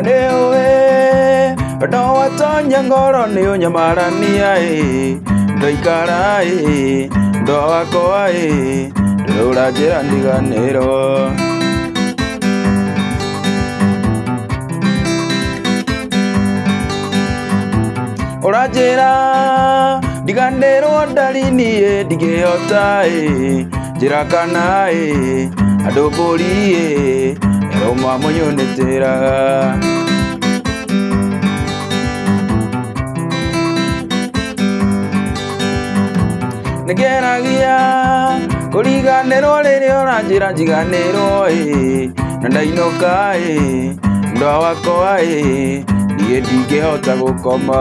Aneoe Adawa tanya ngoro ni unyamarania Ndoikara Ndoa koa Ndora jira ndiganero Urajira ndiganero dalini ndigehota jira kana adobori Roma monyonetera Negeragia kuriganero rĩrĩa ũranjĩra njiganĩrwo na ndainũka ndoa wakwa niĩ ndingĩhota gũkoma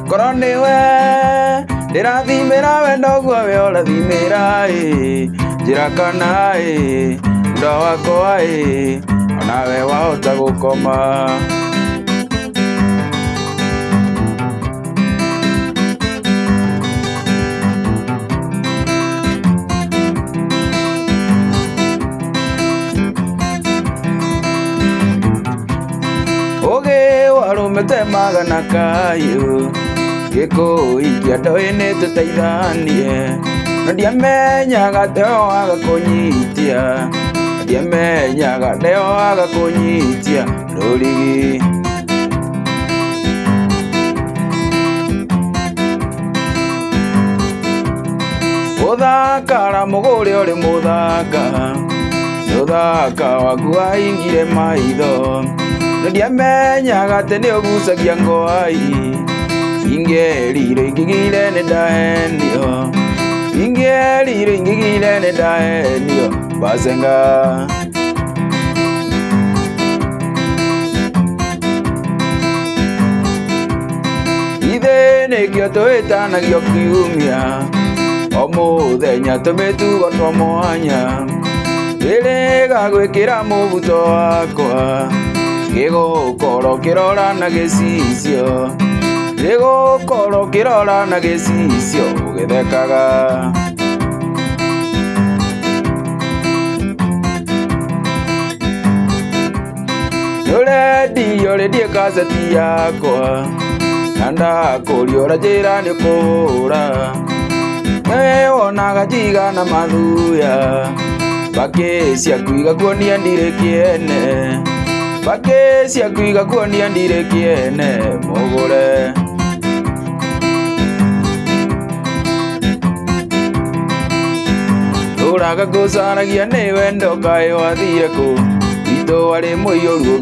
korwo nĩwe ndĩrathimĩra we noguo we ũrathimĩra njĩra kana ndoa wakwa onawe wahota gũkoma warumete magana kayo gĩkũikia ndoĩ nĩtũteithanie na ndiamenyaga ndeo agakũnyitia ndiamenyaga ndeo agakũnyitia rũrigi mũthaka mũgũrĩ ũrĩ mũthaka waku wahingire maitho ndiamenyaga atĩ nĩũgucagia ngwai ingĩerirwo ingĩgire nĩndahenio ingĩerirwo ingĩgire nĩndahenio bacenga ithe nĩkĩo tũĩtanagio kiumia o mũthenya tũmĩtugo twa mwanya rĩrĩ gagwĩkĩra mũbuto wakwa gĩgũkorwo kĩrora na gĩcicio gĩgũkorwo kĩrora na gĩcicio ũgĩthekaga nĩũrendio rĩndie kaseti yakwa na ndakũria ũranjĩra nĩkũhũra nĩwe wonaga njiga na mathuya mbakĩ ciaku igakuonia ndirĩ kĩene mbakĩ ciaku igakuonia ndirĩ kĩene mũgũre ũraga ngũcaragia nĩ wendo kaĩ wathire kũ itũ warĩ mũiyũru